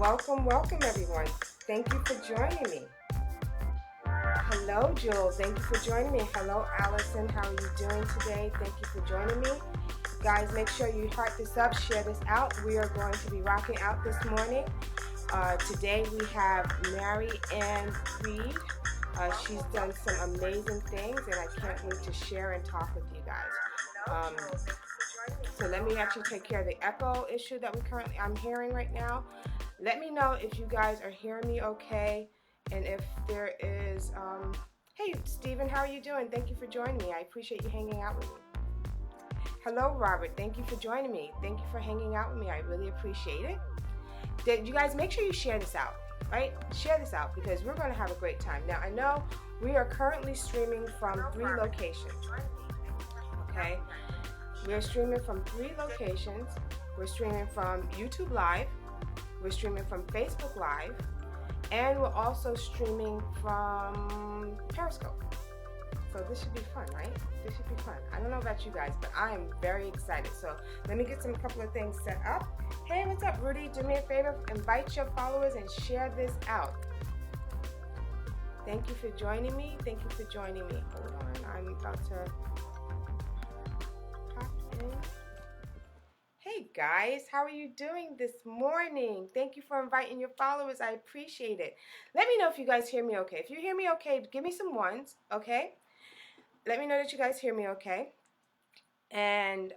Welcome everyone. Thank you for joining me. Hello Jules, thank you for joining me. Hello Allison, how are you doing today? Thank you for joining me. Guys, make sure you heart this up, share this out. We are going to be rocking out this morning. Today we have Maryann Reid. She's done some amazing things and I can't wait to share and talk with you guys. So let me actually take care of the echo issue that I'm hearing right now. Let me know if you guys are hearing me okay, and if there is, hey Stephen, how are you doing? Thank you for joining me. I appreciate you hanging out with me. Hello Robert, thank you for joining me. Thank you for hanging out with me. I really appreciate it. You guys make sure you share this out, right? Share this out because we're going to have a great time. Now I know we are currently streaming from 3 locations, okay? We are streaming from 3 locations. We're streaming from YouTube Live, we're streaming from Facebook Live, and we're also streaming from Periscope. So this should be fun, right? This should be fun. I don't know about you guys, but I am very excited. So let me get a couple of things set up. Hey, what's up, Rudy? Do me a favor, invite your followers and share this out. Thank you for joining me. Thank you for joining me. Hold on, I'm about to pop in. Hey guys, how are you doing this morning? Thank you for inviting your followers. I appreciate it. Let me know if you guys hear me okay. If you hear me okay, give me some ones, okay? Let me know that you guys hear me okay. And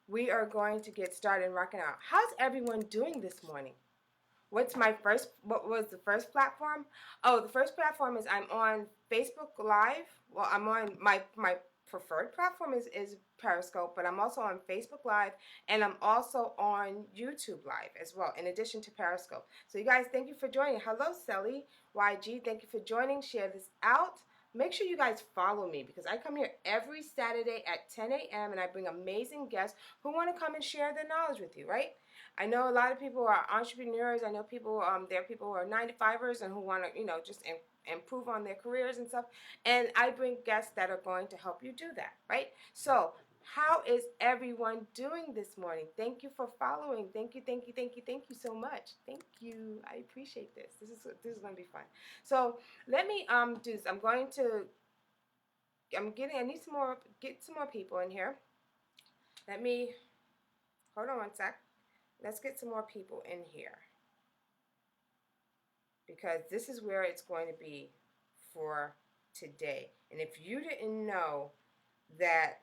we are going to get started and rocking out. How's everyone doing this morning? What was the first platform? Oh, the first platform is I'm on Facebook Live. Well, I'm on my preferred platform is Periscope, but I'm also on Facebook Live and I'm also on YouTube Live as well, in addition to Periscope. So you guys, thank you for joining. Hello, Sally YG. Thank you for joining. Share this out. Make sure you guys follow me because I come here every Saturday at 10 a.m. and I bring amazing guests who want to come and share their knowledge with you, right? I know a lot of people are entrepreneurs. I know people, there are people who are 9-to-5ers and who want to, just improve on their careers and stuff. And I bring guests that are going to help you do that, right? So how is everyone doing this morning? Thank you for following. Thank you so much. Thank you. I appreciate this. This is going to be fun. So let me do this. I need get some more people in here. Hold on one sec. Let's get some more people in here, because this is where it's going to be for today. And if you didn't know that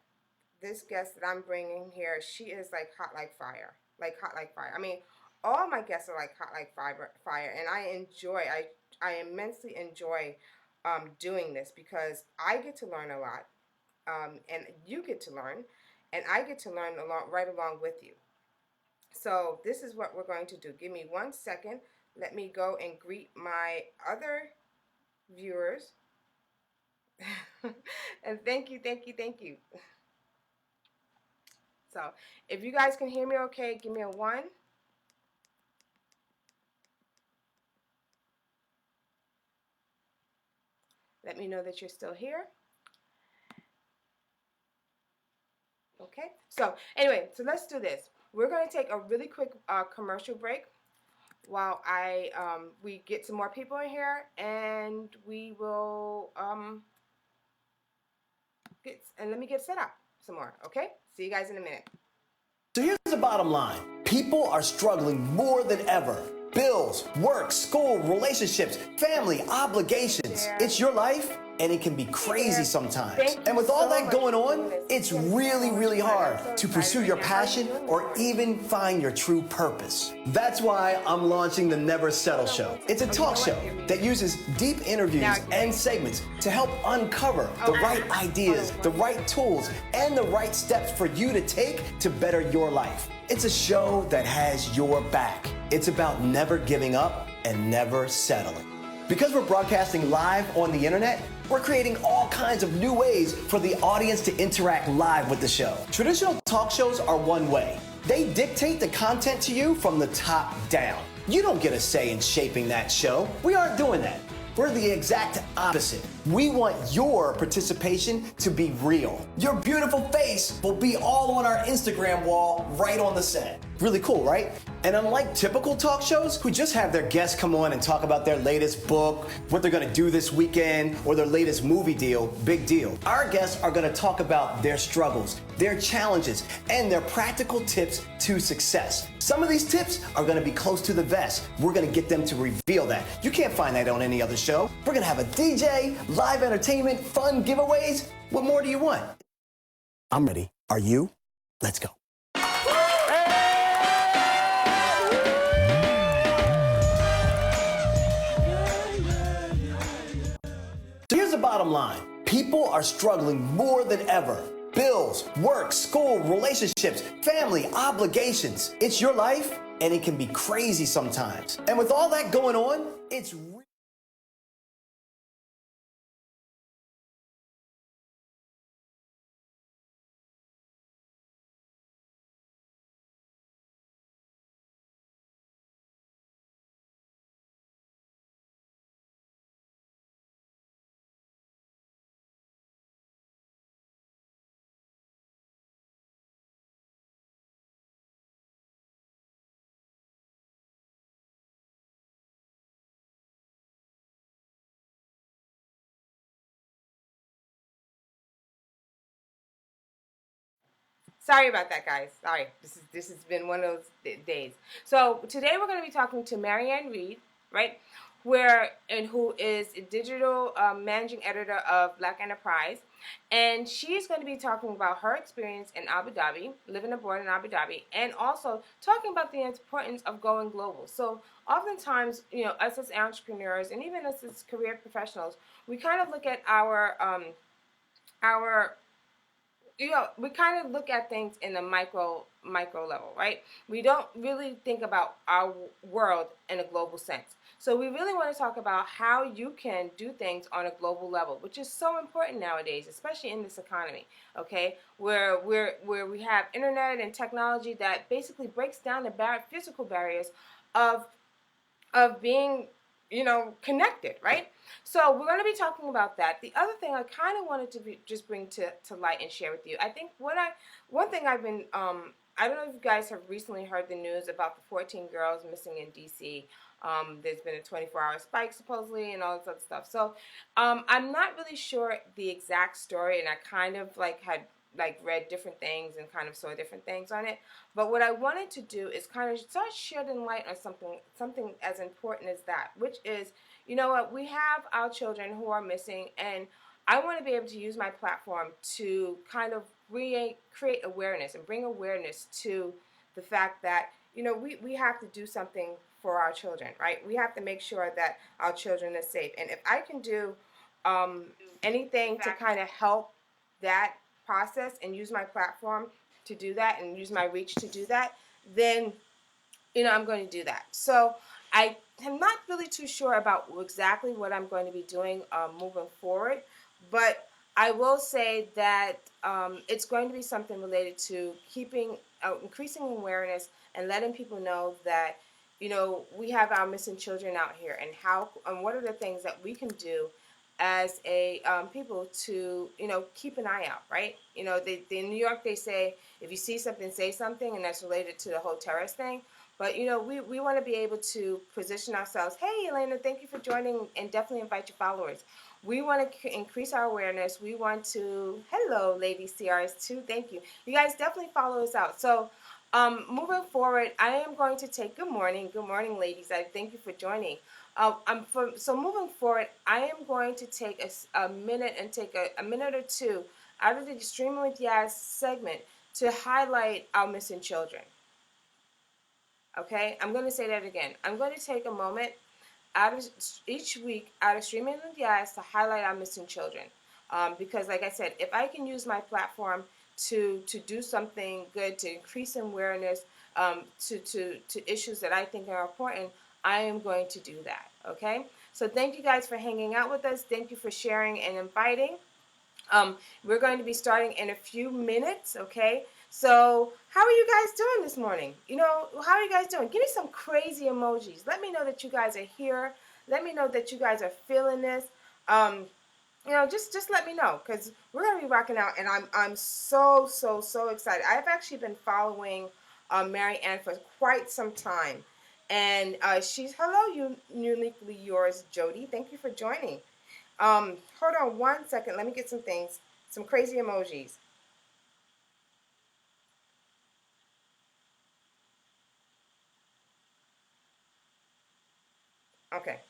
this guest that I'm bringing here, she is like hot like fire, I mean, all my guests are like hot like fire, and I immensely enjoy doing this because I get to learn a lot, and you get to learn, and I get to learn right along with you. So this is what we're going to do. Give me 1 second. Let me go and greet my other viewers. And thank you. So if you guys can hear me okay, give me a 1. Let me know that you're still here. Okay, so anyway, so let's do this. We're going to take a really quick commercial break while we get some more people in here, and we will let me get set up some more. Okay, see you guys in a minute. So here's the bottom line. People are struggling more than ever. Bills, work, school, relationships, family, obligations. It's your life, and it can be crazy sometimes. And with all that going on, it's really, really hard to pursue your passion or even find your true purpose. That's why I'm launching the Never Settle Show. It's a talk show that uses deep interviews and segments to help uncover the right ideas, the right tools, and the right steps for you to take to better your life. It's a show that has your back. It's about never giving up and never settling. Because we're broadcasting live on the internet, we're creating all kinds of new ways for the audience to interact live with the show. Traditional talk shows are one way. They dictate the content to you from the top down. You don't get a say in shaping that show. We aren't doing that. We're the exact opposite. We want your participation to be real. Your beautiful face will be all on our Instagram wall right on the set. Really cool, right? And unlike typical talk shows, who just have their guests come on and talk about their latest book, what they're gonna do this weekend, or their latest movie deal, big deal. Our guests are gonna talk about their struggles, their challenges, and their practical tips to success. Some of these tips are gonna be close to the vest. We're gonna get them to reveal that. You can't find that on any other show. We're gonna have a DJ, live entertainment, fun giveaways. What more do you want? I'm ready. Are you? Let's go. So here's the bottom line. People are struggling more than ever. Bills, work, school, relationships, family, obligations. It's your life, and it can be crazy sometimes. And with all that going on, it's Sorry about that, guys. Sorry, this has been one of those days. So today we're going to be talking to Maryann Reid, right? Who is a digital managing editor of Black Enterprise, and she's going to be talking about her experience in Abu Dhabi, living abroad in Abu Dhabi, and also talking about the importance of going global. So oftentimes, us as entrepreneurs and even us as career professionals, we kind of look at our we kind of look at things in a micro level, right? We don't really think about our world in a global sense. So we really want to talk about how you can do things on a global level, which is so important nowadays, especially in this economy, okay? Where we have internet and technology that basically breaks down the physical barriers of being connected, right? So we're going to be talking about that. The other thing I kind of wanted to just bring to light and share with you, I think one thing I've been, I don't know if you guys have recently heard the news about the 14 girls missing in D.C. There's been a 24-hour spike supposedly and all this other stuff. So I'm not really sure the exact story, and I kind of had read different things and kind of saw different things on it. But what I wanted to do is kind of start shedding light on something as important as that, which is, what, we have our children who are missing, and I want to be able to use my platform to kind of create awareness and bring awareness to the fact that, we have to do something for our children, right? We have to make sure that our children are safe. And if I can do anything to kind of help that process and use my platform to do that and use my reach to do that, then I'm going to do that. So I am not really too sure about exactly what I'm going to be doing moving forward, but I will say that it's going to be something related to increasing awareness and letting people know that we have our missing children out here, and what are the things that we can do as a people to keep an eye out, right? In New York they say if you see something, say something, and that's related to the whole terrorist thing. But we want to be able to position ourselves. Hey, Elena, thank you for joining, and definitely invite your followers. We want to increase our awareness. We want to, hello, Lady CRS2, thank you. You guys definitely follow us out. So moving forward, I am going to take, good morning, ladies. I thank you for joining. So moving forward, I am going to take a minute and take a minute or two out of the Streaming with Yaz segment to highlight our missing children. Okay, I'm going to say that again. I'm going to take a moment each week out of Streaming with Yaz to highlight our missing children. Because like I said, if I can use my platform to do something good, to increase awareness to issues that I think are important, I am going to do that, okay? So thank you guys for hanging out with us. Thank you for sharing and inviting. We're going to be starting in a few minutes, okay? So how are you guys doing this morning? How are you guys doing? Give me some crazy emojis. Let me know that you guys are here. Let me know that you guys are feeling this. Just let me know, because we're going to be rocking out, and I'm so excited. I've actually been following Maryann for quite some time. And she's, hello, uniquely yours, Jody. Thank you for joining. Hold on one second. Let me get some things, some crazy emojis. Okay.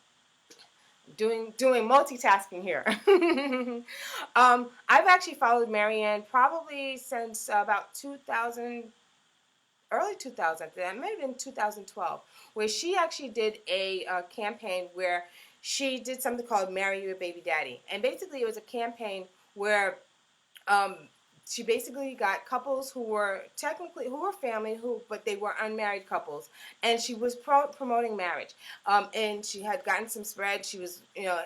Doing multitasking here. I've actually followed Maryann probably since about 2000, early 2000. That may have been 2012, where she actually did a campaign where she did something called "Marry Your Baby Daddy," and basically it was a campaign where um, she basically got couples who were family but they were unmarried couples, and she was promoting marriage. And she had gotten some spread. She was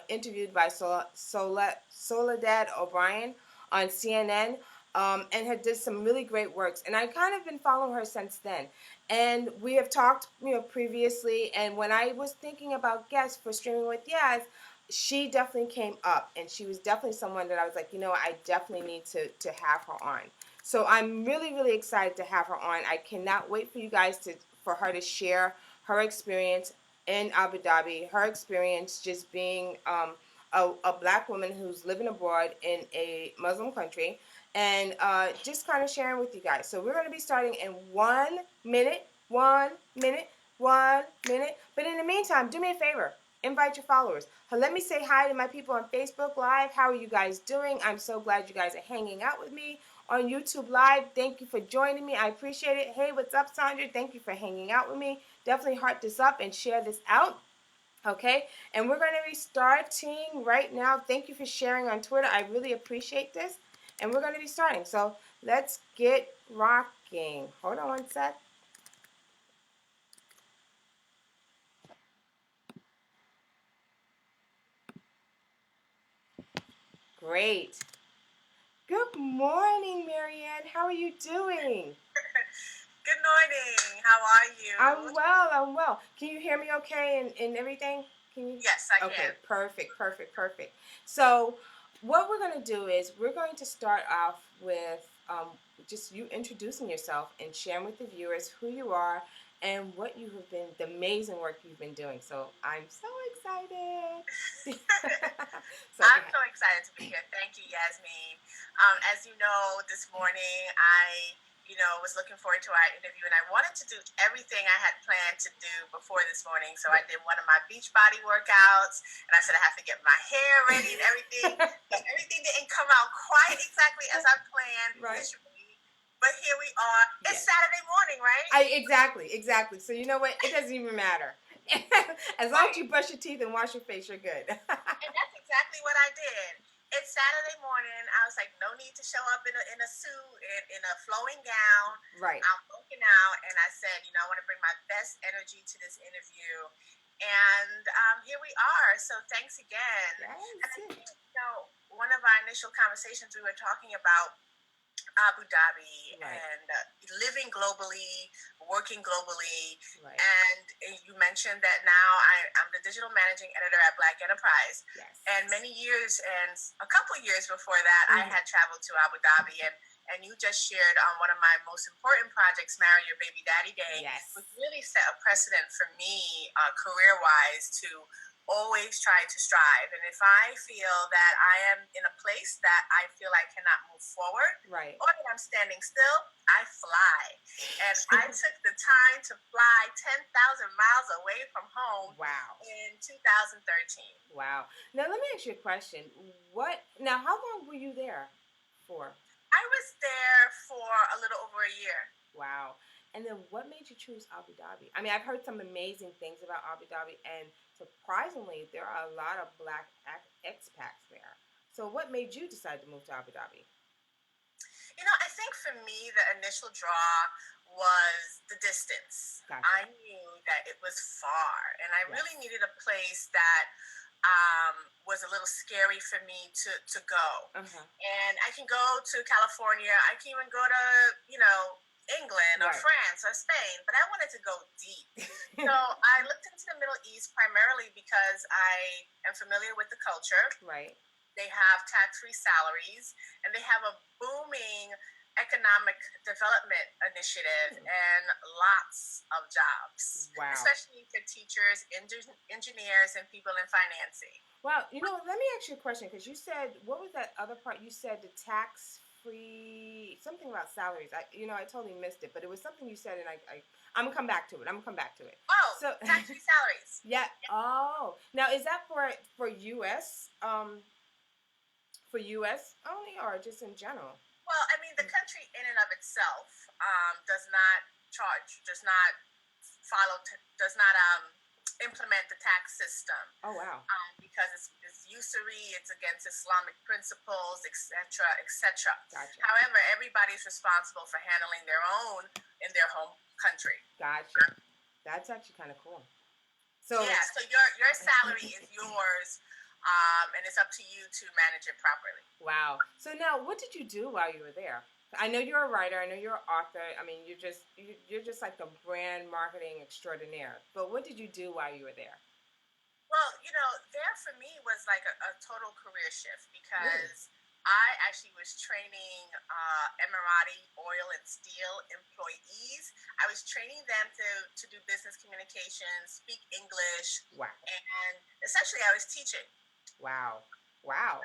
interviewed by Soledad O'Brien on CNN. And had did some really great works, and I kind of been following her since then. And we have talked, previously. And when I was thinking about guests for Streaming with Yaz, she definitely came up, and she was definitely someone that I was like, I definitely need to have her on. So I'm really, really excited to have her on. I cannot wait for you guys for her to share her experience in Abu Dhabi, her experience just being a black woman who's living abroad in a Muslim country, and just kind of sharing with you guys. So we're going to be starting in 1 minute, 1 minute, 1 minute. But in the meantime, do me a favor. Invite your followers. Let me say hi to my people on Facebook Live. How are you guys doing? I'm so glad you guys are hanging out with me on YouTube Live. Thank you for joining me. I appreciate it. Hey, what's up, Sandra? Thank you for hanging out with me. Definitely heart this up and share this out. Okay, and we're going to be starting right now. Thank you for sharing on Twitter. I really appreciate this. And we're going to be starting. So let's get rocking. Hold on one sec. Great. Good morning, Maryann. How are you doing? Good morning. How are you? I'm well. I'm well. Can you hear me okay and everything? Can you? Yes, I can. Okay, perfect. So what we're going to do is we're going to start off with just you introducing yourself and sharing with the viewers who you are and what you have been, the amazing work you've been doing. So I'm so excited. I'm so excited to be here. Thank you, Yasmin. As you know, this morning I was looking forward to our interview, and I wanted to do everything I had planned to do before this morning. So I did one of my beach body workouts, and I said I have to get my hair ready and everything. But everything didn't come out quite exactly as I planned. Right. But here we are. It's Saturday morning, right? Exactly. So you know what? It doesn't even matter. As long as you brush your teeth and wash your face, you're good. And that's exactly what I did. It's Saturday morning. I was like, no need to show up in a suit, in a flowing gown. Right. I'm working out, and I said, I want to bring my best energy to this interview. And here we are. So thanks again. Yes. And I think, one of our initial conversations, we were talking about Abu Dhabi, right. and living globally, working globally. Right. And you mentioned that now I'm the digital managing editor at Black Enterprise. Yes. And many years, and a couple years before that, I had traveled to Abu Dhabi, and you just shared on one of my most important projects, Marry Your Baby Daddy Day, which really set a precedent for me career-wise to always try to strive. And if I feel that I am in a place that I feel I cannot move forward, right. or that I'm standing still, I fly. And I took the time to fly 10,000 miles away from home. Wow. In 2013. Wow. Now let me ask you a question. How long were you there for? I was there for a little over a year. Wow. And then what made you choose Abu Dhabi? I mean, I've heard some amazing things about Abu Dhabi, and surprisingly, there are a lot of black expats there. So what made you decide to move to Abu Dhabi? I think for me, the initial draw was the distance. Gotcha. I knew that it was far, and I really needed a place that was a little scary for me to go. And I can go to California. I can even go to, England or France or Spain, but I wanted to go deep. So I looked into the Middle East primarily because I am familiar with the culture. Right. They have tax-free salaries, and they have a booming economic development initiative and lots of jobs, Wow. especially for teachers, engineers, and people in financing. Well, let me ask you a question, because you said, what was that other part? You said the tax-free, something about salaries. I totally missed it, but it was something you said, and I'm gonna come back to it. Oh, So, tax-free salaries. yeah. Oh, now is that for U.S. For U.S. only, or just in general? Well, I mean, the country in and of itself does not implement the tax system. Oh, wow. Because it's usury, it's against Islamic principles, etc., etc. Gotcha. However, everybody's responsible for handling their own in their home country. Gotcha. That's actually kind of cool. So yeah, so your salary is yours, and it's up to you to manage it properly. Wow. So now, what did you do while you were there? I know you're a writer. I know you're an author. I mean, you're just like a brand marketing extraordinaire. But what did you do while you were there? Well, there for me was like a total career shift, because Really? I actually was training Emirati oil and steel employees. I was training them to do business communications, speak English. Wow. And essentially I was teaching. Wow. Wow.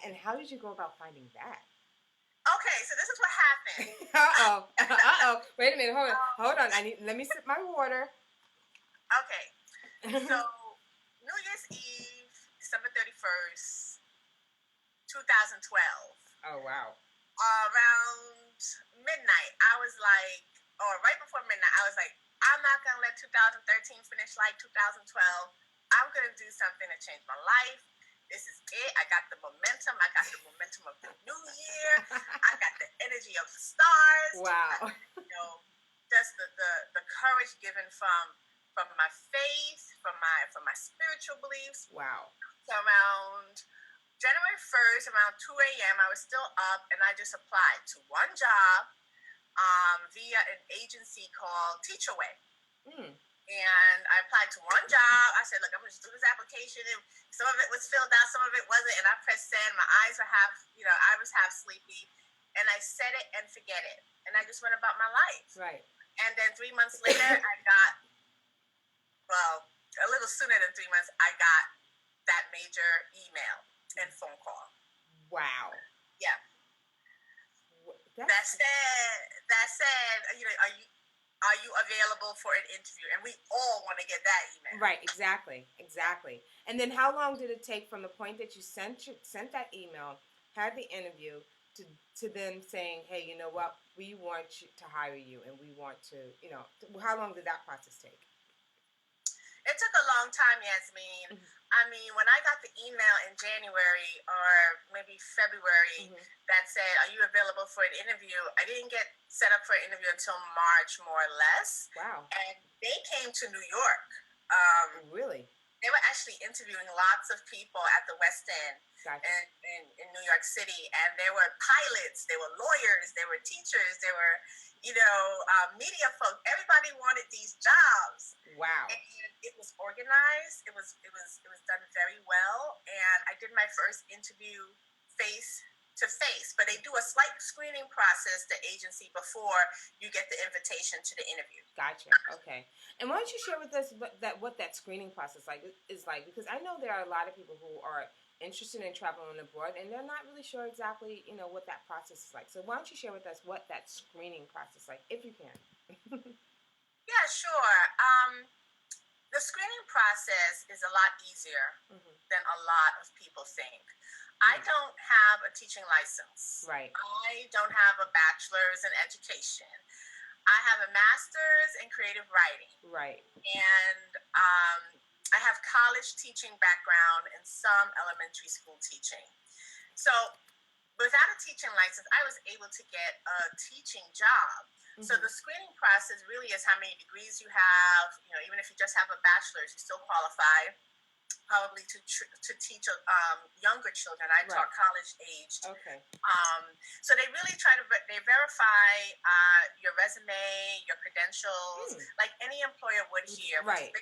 And how did you go about finding that? Okay, so this is what happened. Uh-oh. Wait a minute. Hold on. Let me sip my water. Okay. So New Year's Eve, December 31st, 2012. Oh, wow. Around midnight, right before midnight, I was like, I'm not going to let 2013 finish like 2012. I'm going to do something to change my life. This is it. I got the momentum. I got the momentum of the new year. I got the energy of the stars. Wow. Just the courage given from my faith, from my spiritual beliefs. Wow. So around January 1st, around 2 a.m., I was still up, and I just applied to one job via an agency called Teachaway. And I applied to one job. I said, look, I'm going to just do this application. And some of it was filled out, some of it wasn't. And I pressed send. My eyes were I was half sleepy. And I set it and forget it. And I just went about my life. Right. And then 3 months later, a little sooner than 3 months, I got that major email and phone call. Wow. Yeah. That said, are you available for an interview? And we all want to get that email. Right, exactly. And then how long did it take from the point that you sent that email, had the interview, to then saying, hey, you know what, we want to hire you, and we want to, how long did that process take? It took a long time, Yasmin. Mm-hmm. I mean, when I got the email in January or maybe February that said, are you available for an interview? I didn't get set up for an interview until March, more or less. Wow. And they came to New York. Really? They were actually interviewing lots of people at the West End. Gotcha. in New York City. And there were pilots, there were lawyers, there were teachers, there were, media folks. Everybody wanted these jobs. Wow. And it was organized. It was done very well. And I did my first interview face to face, but they do a slight screening process, the agency, before you get the invitation to the interview. Gotcha. Okay. And why don't you share with us what that screening process is like? Because I know there are a lot of people who are interested in traveling abroad, and they're not really sure exactly, what that process is like. So why don't you share with us what that screening process is like, if you can? Yeah, sure. The screening process is a lot easier than a lot of people think. I don't have a teaching license. Right. I don't have a bachelor's in education. I have a master's in creative writing. Right. And I have college teaching background and some elementary school teaching. So without a teaching license, I was able to get a teaching job. So the screening process really is how many degrees you have. Even if you just have a bachelor's, you still qualify probably to teach younger children. I taught college aged. Okay. So they really they verify your resume, your credentials, like any employer would here. Right.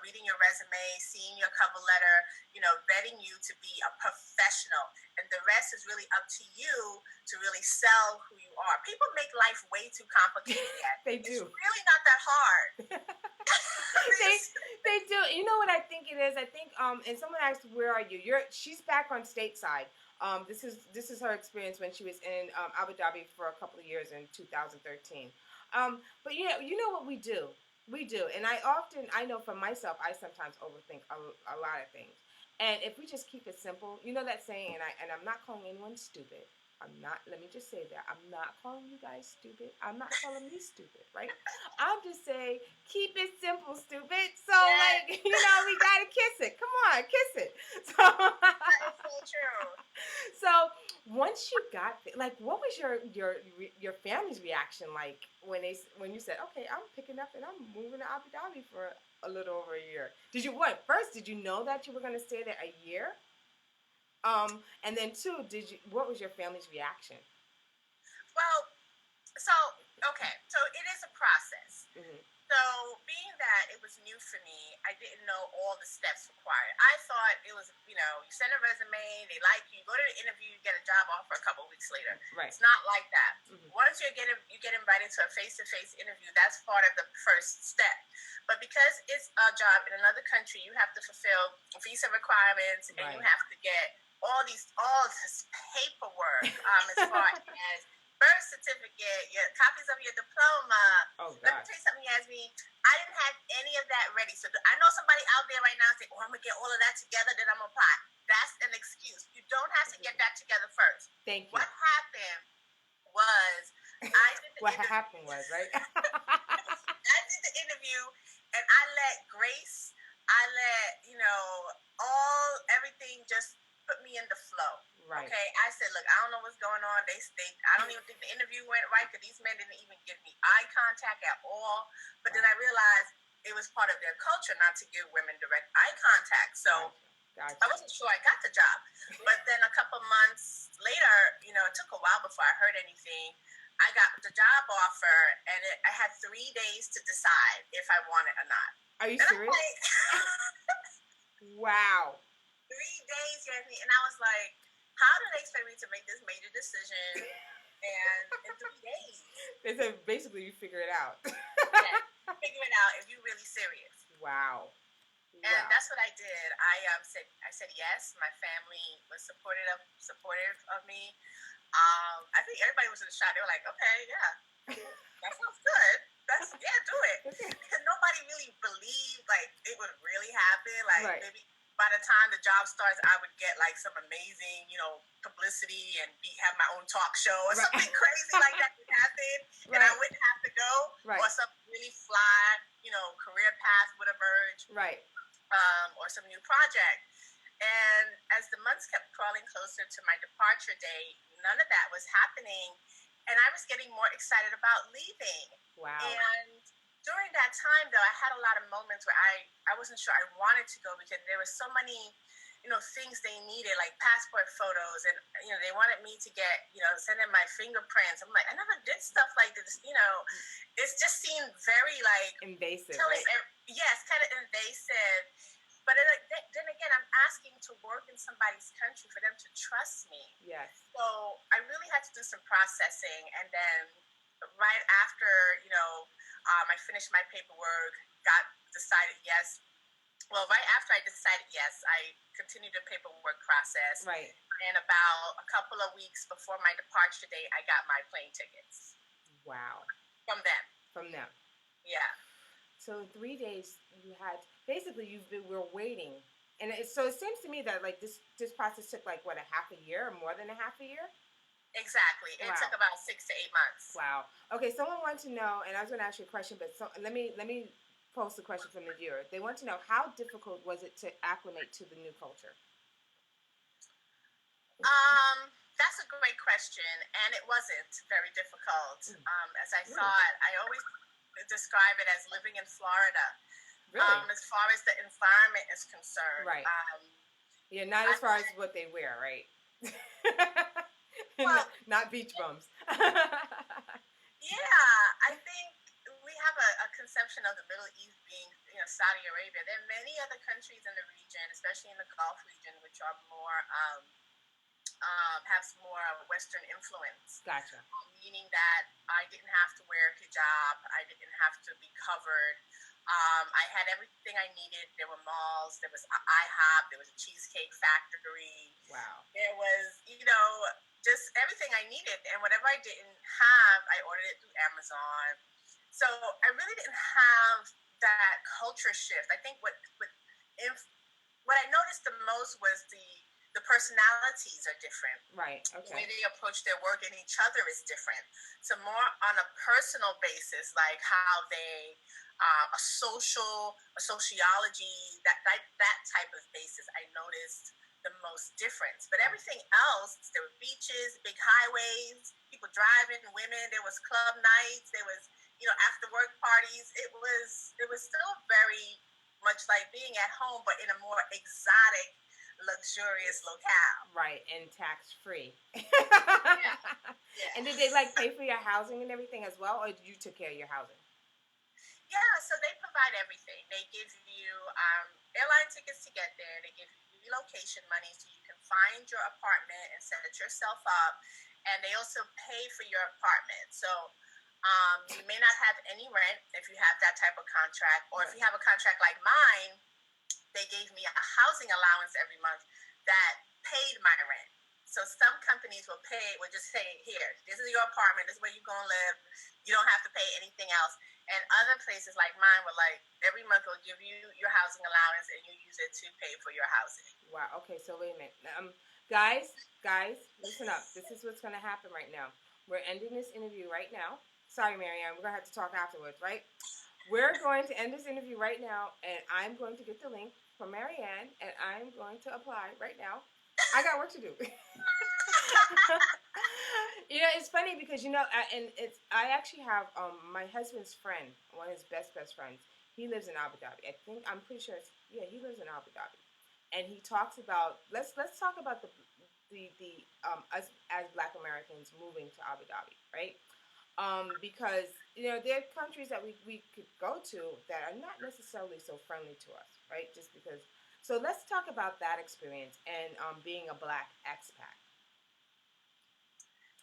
reading your resume, seeing your cover letter, vetting you to be a professional. And the rest is really up to you to really sell who you are. People make life way too complicated yet. They do. It's really not that hard. They do. You know what I think it is? I think and someone asked, where are you? She's back on stateside. This is her experience when she was in Abu Dhabi for a couple of years in 2013. But you know what we do? We do. And I know for myself, I sometimes overthink a lot of things. And if we just keep it simple, you know that saying, and I'm not calling anyone stupid. Let me just say that. I'm not calling you guys stupid. I'm not calling me stupid, right? I'm just saying, keep it simple, stupid. So, yes. we got to kiss it. Come on, kiss it. So, that is so true. So, once you got, what was your family's reaction like when you said, okay, I'm picking up and I'm moving to Abu Dhabi for a little over a year? Did you know that you were going to stay there a year? And then two, what was your family's reaction? Well, so it is a process. Mm-hmm. So being that it was new for me, I didn't know all the steps required. I thought it was, you send a resume, they like you, go to the interview, you get a job offer a couple of weeks later. Right. It's not like that. Mm-hmm. Once you get invited to a face-to-face interview, that's part of the first step. But because it's a job in another country, you have to fulfill visa requirements, and right. you have to get all this paperwork as far as birth certificate, your copies of your diploma. Oh, God. Let me tell you something, Yasmin. I didn't have any of that ready. So I know somebody out there right now saying, I'm going to get all of that together, then I'm going to apply. That's an excuse. You don't have to get that together first. Thank you. What happened was I did the interview. Happened was, right? I did the interview, and I let grace, everything just put me in the flow. Right. Okay, I said, look, I don't know what's going on. I don't even think the interview went right because these men didn't even give me eye contact at all. But then I realized it was part of their culture not to give women direct eye contact. So gotcha. I wasn't sure I got the job. But then a couple months later, it took a while before I heard anything. I got the job offer, and I had 3 days to decide if I want it or not. Are you serious? Wow. 3 days, Yasmin, and I was like, how do they expect me to make this major decision and in 3 days? They said basically you figure it out. Yeah, figure it out if you're really serious. Wow. And that's what I did. I said yes. My family was supportive of me. I think everybody was in shock. They were like, okay, yeah, that sounds good. Do it. Because nobody really believed it would really happen. Right. Maybe by the time the job starts, I would get some amazing, publicity and have my own talk show or something crazy like that would happen, and I wouldn't have to go, or some really fly, career path would emerge, right, or some new project. And as the months kept crawling closer to my departure date, none of that was happening, and I was getting more excited about leaving. Wow. And during that time, though, I had a lot of moments where I wasn't sure I wanted to go because there were so many, things they needed, like passport photos, and, they wanted me to get, send in my fingerprints. I'm like, I never did stuff like this, It just seemed very, invasive, right? Yes, kind of invasive. But then again, I'm asking to work in somebody's country for them to trust me. Yes. So I really had to do some processing, and then right after, I finished my paperwork, decided yes. Well, right after I decided yes, I continued the paperwork process. Right. And about a couple of weeks before my departure date, I got my plane tickets. Wow. From them. Yeah. So 3 days you had, basically we're waiting. And so it seems to me that this process took a half a year or more than a half a year? Exactly. It took about 6 to 8 months. Wow. Okay, someone wants to know, and I was going to ask you a question, but let me post a question from the viewer. They want to know, how difficult was it to acclimate to the new culture? That's a great question, and it wasn't very difficult. As I thought, I always describe it as living in Florida. Really? As far as the environment is concerned. Right. Not as far as what they wear, right? Well, not beach bums. Yeah, I think we have a conception of the Middle East being Saudi Arabia. There are many other countries in the region, especially in the Gulf region, which are more have more Western influence. Gotcha. Meaning that I didn't have to wear hijab. I didn't have to be covered. I had everything I needed. There were malls. There was IHOP. There was a cheesecake factory. Wow. There was, just everything I needed. And whatever I didn't have, I ordered it through Amazon. So I really didn't have that culture shift. I think what I noticed the most was the personalities are different. Right. Okay. The way they approach their work and each other is different. So more on a personal basis, like how they a sociology, that type of basis, I noticed the most difference. But everything else, there were beaches, big highways, people driving, women. There was club nights. There was after work parties. It was still very much like being at home, but in a more exotic, luxurious locale. Right, and tax free. Yeah. And did they pay for your housing and everything as well, or did you take care of your housing? Yeah, so they provide everything. They give you airline tickets to get there. They give you relocation money so you can find your apartment and set yourself up. And they also pay for your apartment. So you may not have any rent if you have that type of contract, or if you have a contract like mine, they gave me a housing allowance every month that paid my rent. So some companies will just say, here, this is your apartment, this is where you're going to live. You don't have to pay anything else. And other places like mine were every month will give you your housing allowance and you use it to pay for your housing. Wow, okay, so wait a minute. Guys, listen up. This is what's going to happen right now. We're ending this interview right now. Sorry, Maryann, we're going to have to talk afterwards, right? We're going to end this interview right now, and I'm going to get the link from Maryann, and I'm going to apply right now. I got work to do. It's funny because I actually have my husband's friend, one of his best friends. He lives in Abu Dhabi. I'm pretty sure he lives in Abu Dhabi, and he talks about let's talk about the us as Black Americans moving to Abu Dhabi, right? Because there are countries that we could go to that are not necessarily so friendly to us, right? Just because. So let's talk about that experience and being a Black expat.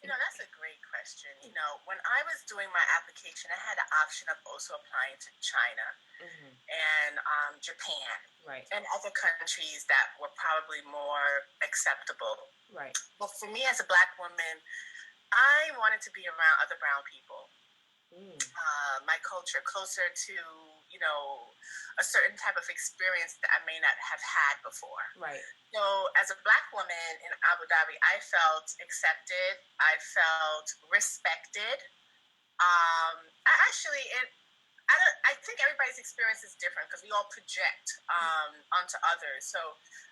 That's a great question. When I was doing my application, I had the option of also applying to China and Japan, right, and other countries that were probably more acceptable. Right. But for me as a Black woman, I wanted to be around other brown people. My culture, closer to, a certain type of experience that I may not have had before. Right. So as a Black woman in Abu Dhabi, I felt accepted. I felt respected. I think everybody's experience is different because we all project onto others. So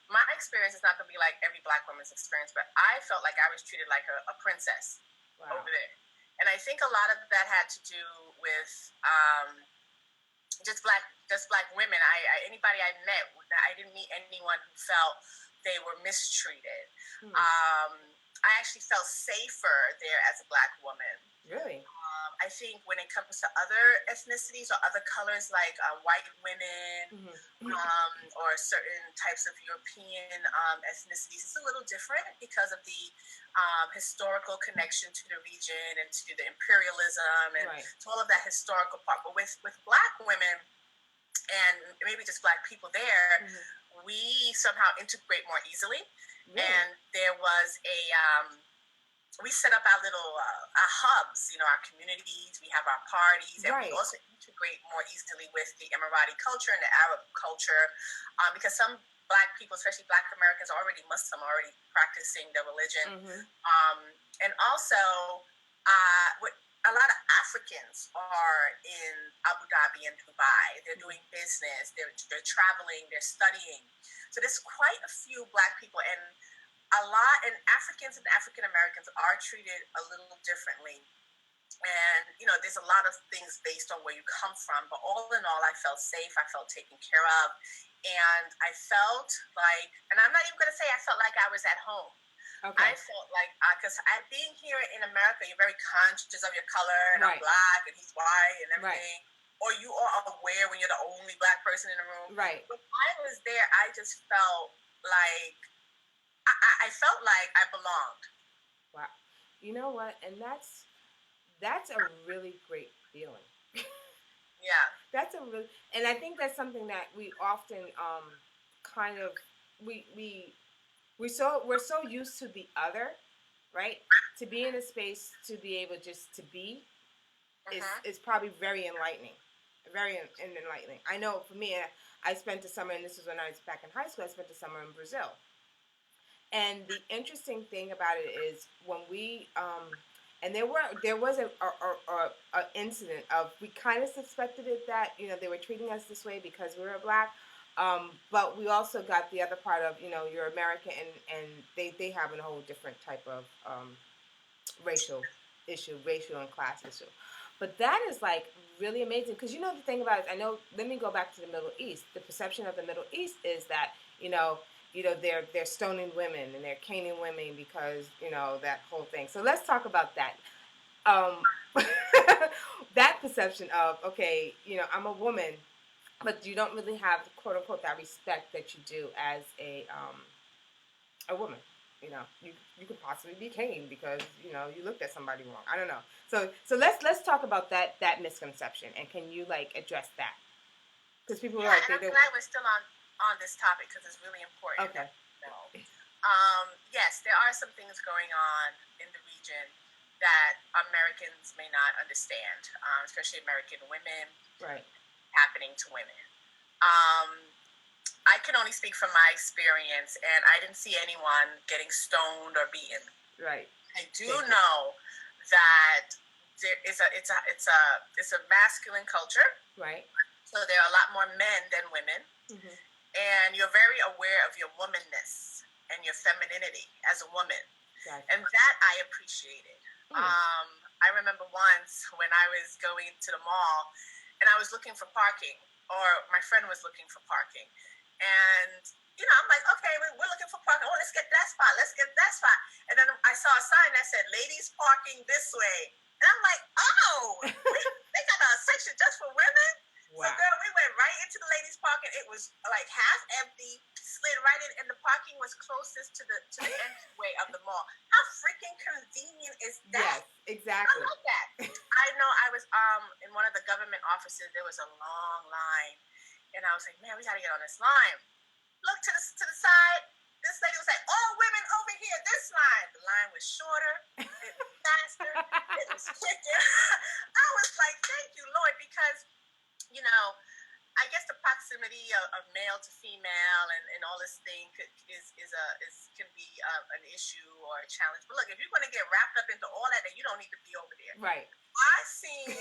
my experience is not going to be like every Black woman's experience, but I felt like I was treated like a princess. Wow. Over there. And I think a lot of that had to do with just black women. Anybody I met, I didn't meet anyone who felt they were mistreated. I actually felt safer there as a Black woman. Really? I think when it comes to other ethnicities or other colors like white women or certain types of European ethnicities, it's a little different because of the historical connection to the region and to the imperialism and to all of that historical part. But with Black women and maybe just Black people there, we somehow integrate more easily. Really? And there was we set up our little our hubs, our communities, we have our parties, and we also integrate more easily with the Emirati culture and the Arab culture because some Black people, especially Black Americans, are already Muslim, already practicing their religion. And also, a lot of Africans are in Abu Dhabi and Dubai. They're doing business, they're traveling, they're studying. So there's quite a few Black people, and Africans and African Americans are treated a little differently. And, there's a lot of things based on where you come from. But all in all, I felt safe. I felt taken care of. And I felt like, and I'm not even going to say I felt like I was at home. Okay. I felt like, because being here in America, you're very conscious of your color. And I'm Black and he's white and everything. or you are aware when you're the only Black person in the room. Right. When I was there, I just felt like I felt like I belonged. Wow. You know what? And that's a really great feeling. Yeah. That's a really, and I think that's something that we often kind of we're so used to the other, right? To be in a space to be able just to be is probably very enlightening. Very enlightening. I know for me, I spent the summer, and this is when I was back in high school, I spent the summer in Brazil. And the interesting thing about it is when we, and there was a incident of, we kind of suspected it that, they were treating us this way because we were Black. But we also got the other part of, you're American, and they have a whole different type of racial and class issue. But that is like really amazing because the thing about it, I know. Let me go back to the Middle East. The perception of the Middle East is that they're stoning women and they're caning women because that whole thing. So let's talk about that. That perception of, okay, I'm a woman, but you don't really have, quote unquote, that respect that you do as a woman. You could possibly be caned because you looked at somebody wrong. I don't know. So let's talk about that misconception, and can you address that? Because people are I'm glad we're still on this topic because it's really important. Okay. Yes, there are some things going on in the region that Americans may not understand, especially American women. Right. Happening to women. I can only speak from my experience, and I didn't see anyone getting stoned or beaten. Right. I do know that it's a masculine culture. Right. So there are a lot more men than women, and you're very aware of your womanness and your femininity as a woman, and that I appreciated. I remember once when I was going to the mall, and I was looking for parking, or my friend was looking for parking. And, I'm like, okay, we're looking for parking. Oh, let's get that spot. And then I saw a sign that said, ladies parking this way. And I'm like, oh, they got a section just for women? Wow. So, girl, we went right into the ladies parking. It was like half empty, slid right in, and the parking was closest to the entryway of the mall. How freaking convenient is that? Yes, exactly. I love that. I know I was in one of the government offices. There was a long line. And I was like, man, we got to get on this line. Look to the side. This lady was like, all women over here, this line. The line was shorter. It was faster. It was quicker. I was like, thank you, Lord, because, I guess the proximity of male to female and all this thing can be an issue or a challenge. But look, if you're going to get wrapped up into all that, then you don't need to be over there. Right. I've seen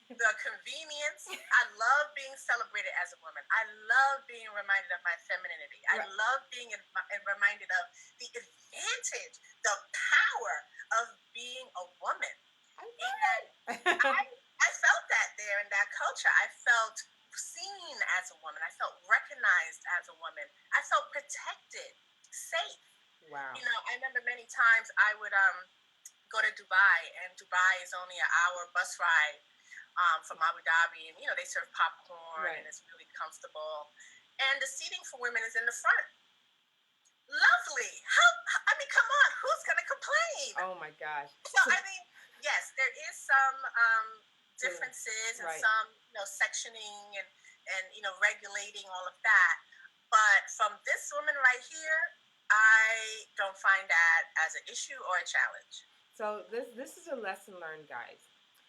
the convenience. I love being celebrated as a woman. I love being reminded of my femininity. I love being reminded of the advantage, the power of being a woman. And I felt that there in that culture. I felt seen as a woman. I felt recognized as a woman. I felt protected, safe. Wow. I remember many times I would go to Dubai, and Dubai is only an hour bus ride from Abu Dhabi, and they serve popcorn, and it's really comfortable. And the seating for women is in the front. Lovely. Come on, who's gonna complain? Oh my gosh. So yes, there is some differences and some sectioning and regulating all of that. But from this woman right here, I don't find that as an issue or a challenge. So this is a lesson learned, guys.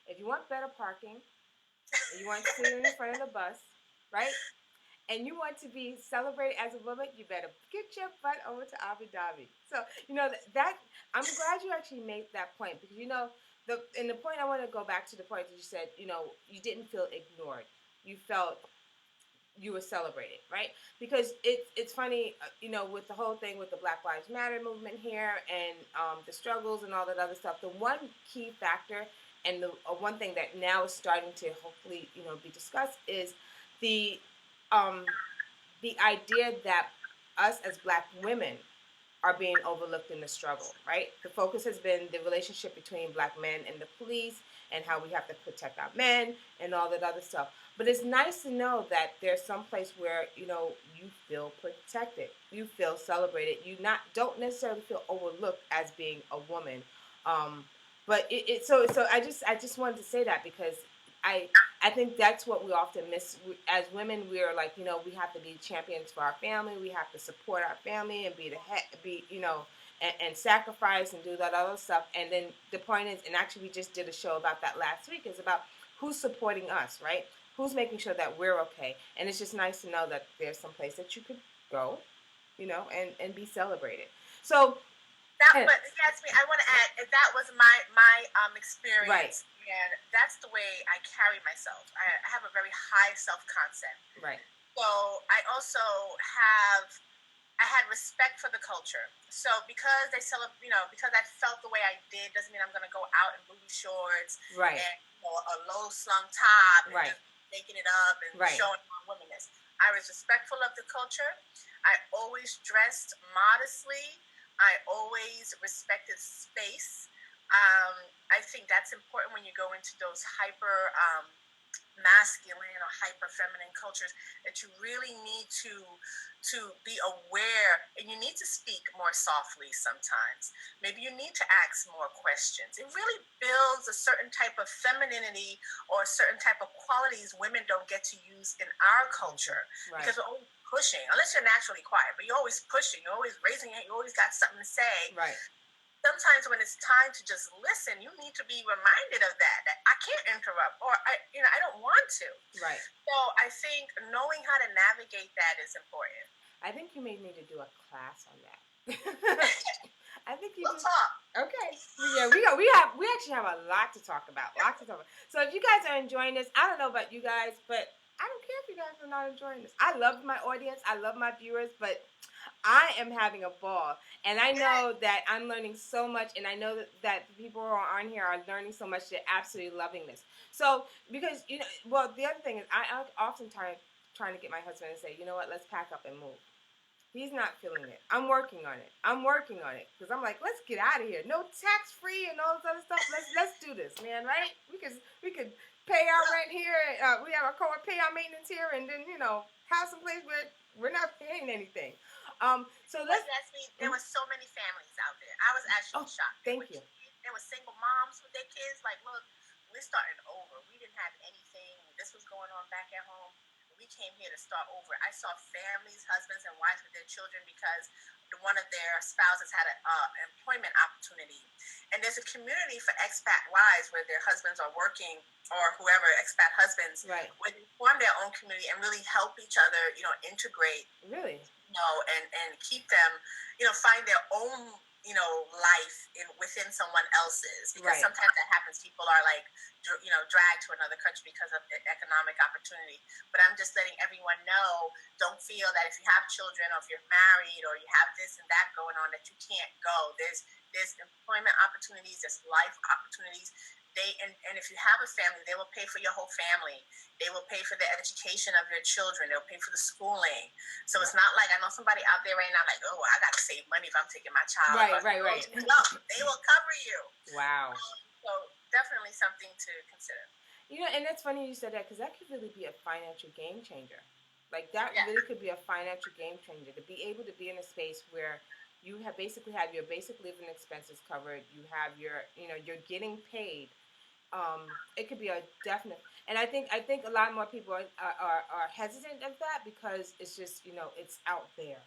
If you want better parking, and you want to sit in the front of the bus, right? And you want to be celebrated as a woman, you better get your butt over to Abu Dhabi. So, that I'm glad you actually made that point because, the point I want to go back to the point that you said, you didn't feel ignored. You felt you were celebrated, right? Because it's funny, with the whole thing with the Black Lives Matter movement here and the struggles and all that other stuff, the one key factor and the one thing that now is starting to hopefully, be discussed is the idea that us as Black women are being overlooked in the struggle, right? The focus has been the relationship between Black men and the police and how we have to protect our men and all that other stuff. But it's nice to know that there's some place where, you know, you feel protected, you feel celebrated, you not don't necessarily feel overlooked as being a woman. Um, but so I just wanted to say that because I I think that's what we often miss as women. We're like, you know, we have to be champions for our family. We have to support our family and be the head, be, you know, and sacrifice and do that other stuff. And then the point is, and actually we just did a show about that last week, is about who's supporting us, right? Who's making sure that we're okay. And it's just nice to know that there's some place that you could go, you know, and be celebrated. So That, but Yasmin, I want to add that was my experience, right, and that's the way I carry myself. I have a very high self concept. right, So I had respect for the culture. So because they celebrate, you know, because I felt the way I did, doesn't mean I'm going to go out in booty shorts right, and, you know, a low slung top and right, just making it up and right, showing my womanness. I was respectful of the culture. I always dressed modestly. I always respected space. I think that's important when you go into those hyper masculine or hyper feminine cultures, that you really need to be aware, and you need to speak more softly sometimes. Maybe you need to ask more questions. It really builds a certain type of femininity or a certain type of qualities women don't get to use in our culture, right, because we're always pushing. Unless you're naturally quiet, but you're always pushing, you're always raising it, you always got something to say. right. Sometimes when it's time to just listen, you need to be reminded of that I can't interrupt, or I don't want to. Right. So I think knowing how to navigate that is important. I think you may need to do a class on that. I think you We'll do. talk. Okay. Yeah, we actually have a lot to talk about. So if you guys are enjoying this, I don't know about you guys, but I don't care if you guys are not enjoying this. I love my audience, I love my viewers, but I am having a ball, and I know that I'm learning so much, and I know that the people who are on here are learning so much. They're absolutely loving this. So, because, you know, well, the other thing is, I often trying to get my husband to say, you know what, let's pack up and move. He's not feeling it. I'm working on it. Because I'm like, let's get out of here. No tax free and all this other stuff. Let's do this, man. Right? We could pay our rent here. We have our pay our maintenance here, and then, you know, have some place where we're not paying anything. So let's. There were so many families out there. I was actually shocked. Thank you. There were single moms with their kids. Like, look, we're starting over. We didn't have anything. This was going on back at home. We came here to start over. I saw families, husbands and wives with their children because one of their spouses had an employment opportunity. And there's a community for expat wives where their husbands are working, or whoever, expat husbands, right, where they form their own community and really help each other, you know, integrate, really, you know, and keep them, you know, find their own, you know, life within someone else's. Because right, sometimes that happens. People are like, you know, dragged to another country because of the economic opportunity. But I'm just letting everyone know, don't feel that if you have children or if you're married or you have this and that going on, that you can't go. There's employment opportunities, there's life opportunities. And if you have a family, they will pay for your whole family. They will pay for the education of your children. They'll pay for the schooling. So it's not like, I know somebody out there right now like, oh, I got to save money if I'm taking my child. Right. No, they will cover you. Wow. So definitely something to consider. You know, and that's funny you said that, because that could really be a financial game changer. Like, that really could be a financial game changer, to be able to be in a space where you have your basic living expenses covered. You have you're getting paid. It could be a definite, and I think a lot more people are hesitant of that, because it's just, you know, it's out there,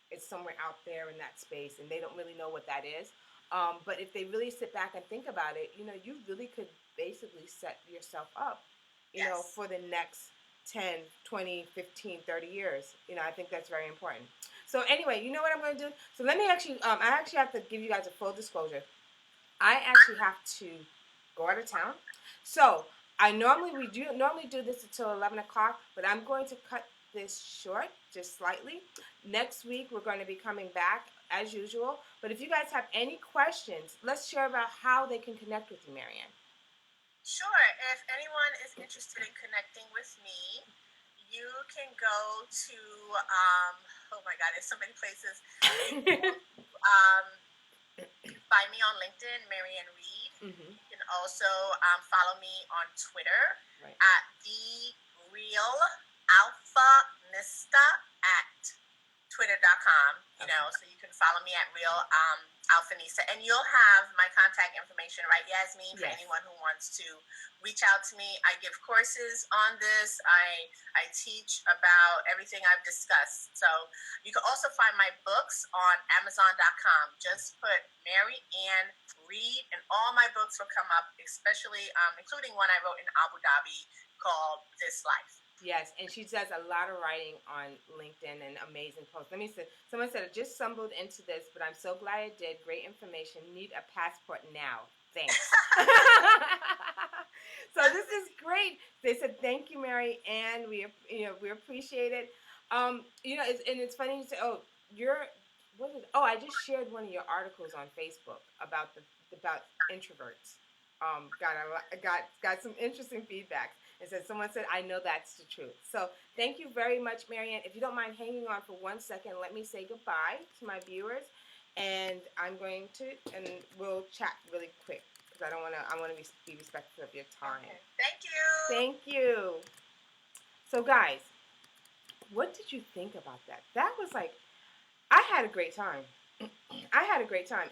it's somewhere out there in that space, and they don't really know what that is. But if they really sit back and think about it, you know, you really could basically set yourself up, you know, for the next 10, 20, 15, 30 years. You know, I think that's very important. So anyway, you know what I'm going to do? So let me actually, I actually have to give you guys a full disclosure. I actually have to go out of town. So we normally do this until 11 o'clock, but I'm going to cut this short just slightly. Next week, we're going to be coming back as usual. But if you guys have any questions, let's share about how they can connect with you, Maryann. Sure. If anyone is interested in connecting with me, you can go to, oh my God, there's so many places. Find me on LinkedIn, Maryann Reid. Mm-hmm. You can also follow me on Twitter at The real alphanista at twitter.com, so you can follow me at real alphanista, and you'll have my contact information, right, Yasmin, for anyone who wants to reach out to me. I give courses on this. I teach about everything I've discussed. So you can also find my books on amazon.com. Just put Maryann Reid, and all my books will come up, especially including one I wrote in Abu Dhabi called This Life. Yes, and she does a lot of writing on LinkedIn and amazing posts. Let me say, someone said, I just stumbled into this, but I'm so glad I did. Great information. Need a passport now. Thanks. So this is great. They said, thank you, Maryann. We appreciate it. It's funny you say, I just shared one of your articles on Facebook about introverts. Got some interesting feedback. Someone said, I know that's the truth. So thank you very much, Maryann. If you don't mind hanging on for 1 second, let me say goodbye to my viewers. And we'll chat really quick because I want to be respectful of your time. Okay. Thank you. Thank you. So guys, what did you think about that? That was I had a great time.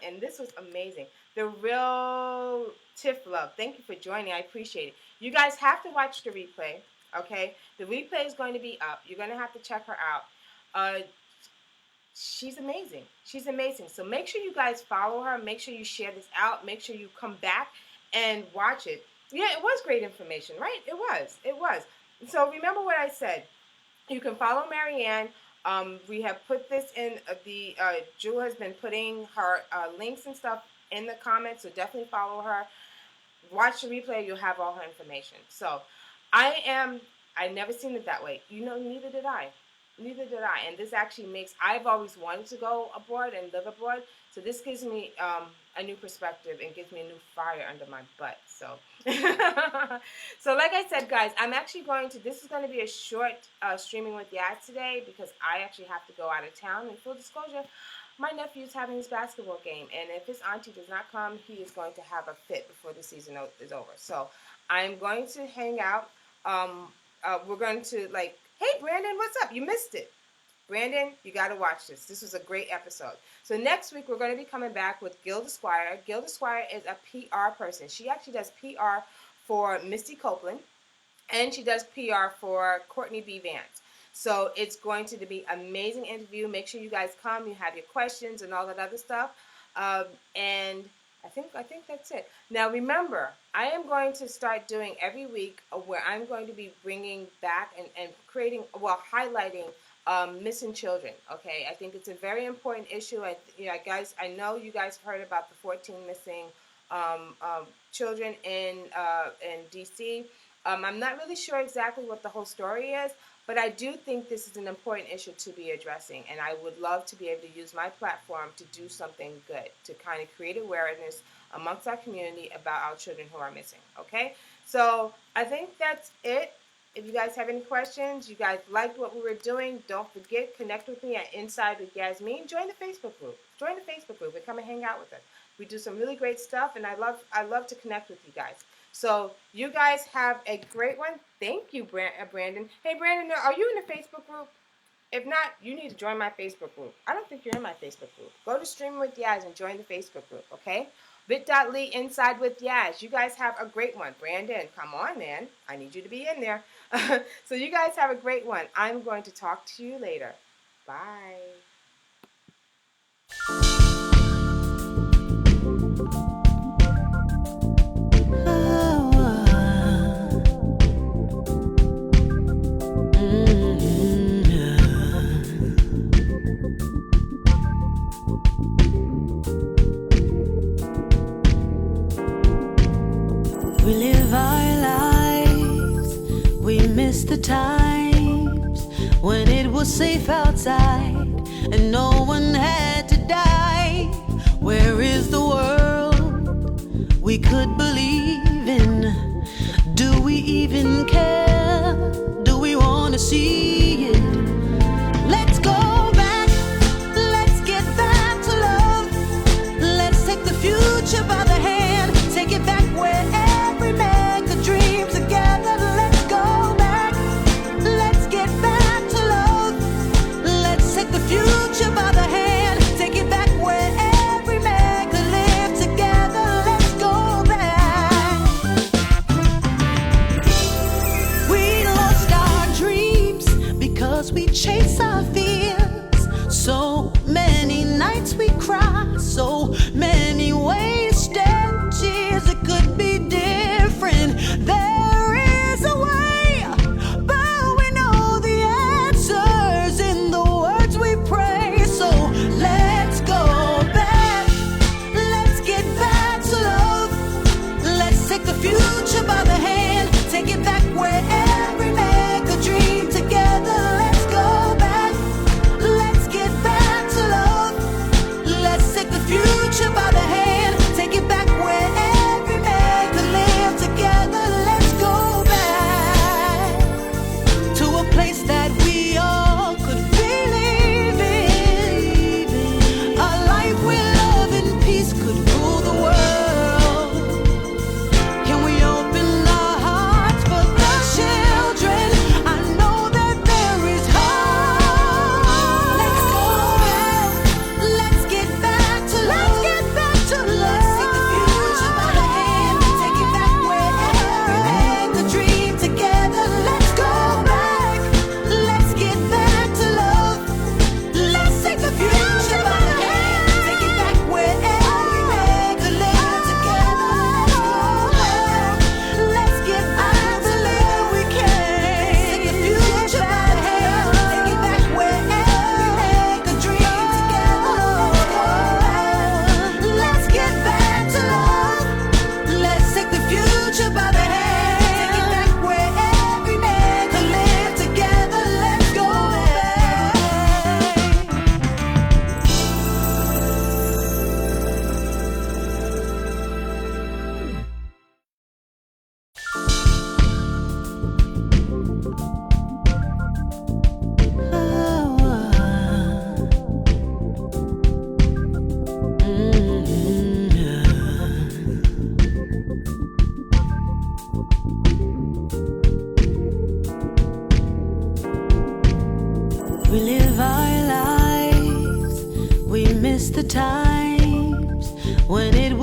And this was amazing. The real Tiff Love, thank you for joining. I appreciate it. You guys have to watch the replay, okay? The replay is going to be up. You're going to have to check her out. She's amazing. So make sure you guys follow her. Make sure you share this out. Make sure you come back and watch it. Yeah, it was great information, right? It was. So remember what I said. You can follow Maryann. We have put this in Jewel has been putting her links and stuff in the comments, so definitely follow her. Watch the replay, you'll have all her information. So I've never seen it that way. Neither did I. And this actually I've always wanted to go abroad and live abroad. So this gives me a new perspective and gives me a new fire under my butt. So, so like I said, guys, this is going to be a short streaming with Yaz today because I actually have to go out of town. And full disclosure, my nephew's having his basketball game. And if his auntie does not come, he is going to have a fit before the season is over. So I'm going to hang out. We're going to hey, Brandon, what's up? You missed it. Brandon, you got to watch this. This was a great episode. So next week, we're going to be coming back with Gilda Squire. Gilda Squire is a PR person. She actually does PR for Misty Copeland, and she does PR for Courtney B. Vance. So it's going to be an amazing interview. Make sure you guys come. You have your questions and all that other stuff. And I think that's it. Now, remember, I am going to start doing every week where I'm going to be bringing back and highlighting missing children. Okay, I think it's a very important issue. Guys, I know you guys have heard about the 14 missing children in DC. I'm not really sure exactly what the whole story is, but I do think this is an important issue to be addressing, and I would love to be able to use my platform to do something good, to kind of create awareness amongst our community about our children who are missing, okay? So I think that's it. If you guys have any questions, you guys liked what we were doing, don't forget, connect with me at Inside with Yasmin. Join the Facebook group. And come and hang out with us. We do some really great stuff, and I love to connect with you guys. So you guys have a great one. Thank you, Brandon. Hey, Brandon, are you in the Facebook group? If not, you need to join my Facebook group. I don't think you're in my Facebook group. Go to Streaming with Yaz and join the Facebook group, okay? bit.ly Inside with Yaz. You guys have a great one. Brandon, come on, man. I need you to be in there. So you guys have a great one. I'm going to talk to you later. Bye. We live our lives, we miss the times when it was safe outside and no one had to die. Where is the world we could believe in? Do we even care? Do we want to see it? Let's go back, let's get back to love. Let's take the future by the hand, take it back where every man could dream together. Let's go back,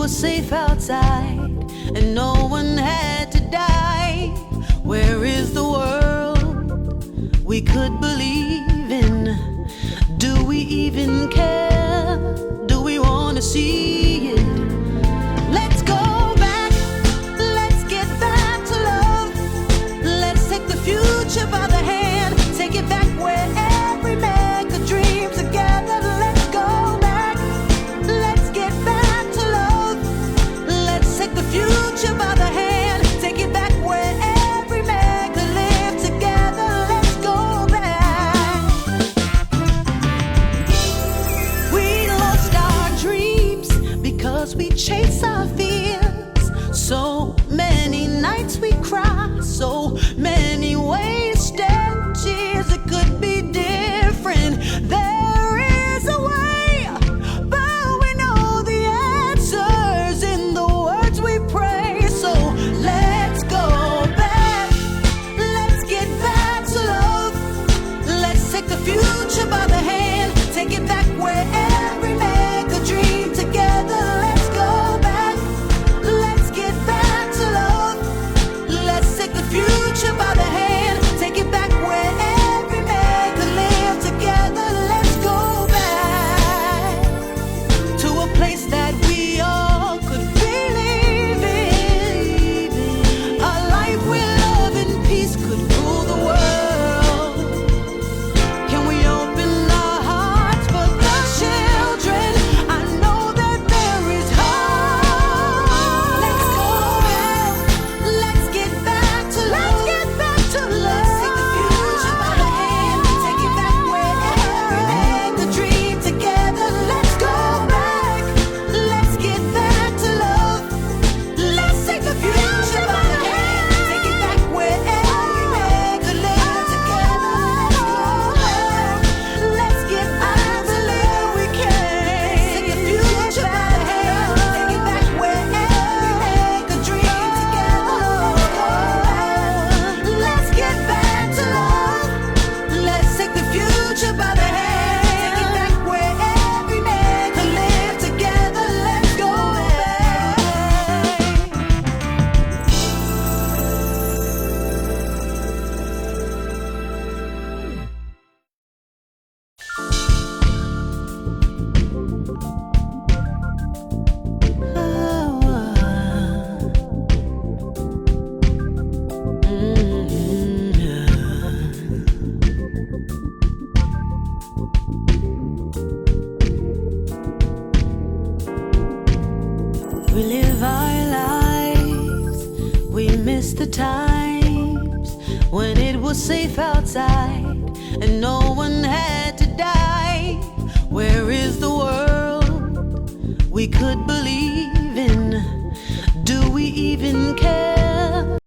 was safe outside and no one had to die. Where is the world we could believe in? Do we even care? Do we want to see it? Let's go back, let's get back to love. Let's take the future by the hand, take it back where every man could dream together. Let's go back, let's get back to love. Let's take the future by the hand, take it back where every man could live together. Let's go back. We lost our dreams because we chase our fears. So many nights we cry, so many wasted tears. It could be different. There is a way, but we know the answers in the words we pray. So let's go back, let's get back to love. Let's take the future by the hand, take it back where every man could dream together. Let's go back, let's get back to love. Let's take the future by the hand, take it back where every man could live together. Let's go back to a place that we all could believe in. A life where love and peace could rule the world. Can we open our hearts for the children? I know that there is hope. Let's go back, let's get back to love. Let's get back to love. Let's take the future by the hand, take it back where every man could dream together. Let's go back, let's get back to love. Let's take the future by the hand, take it back where every man could live together. Let's get back to live we can. Take the future by the hand, take it back where every man could dream together. Let's get back to love. Let's take the future by the hand, take it back where every man could live together. Let's go back. We live our lives, we miss the times when it was safe outside and no one had to die. Where is the world we could believe in? Do we even care?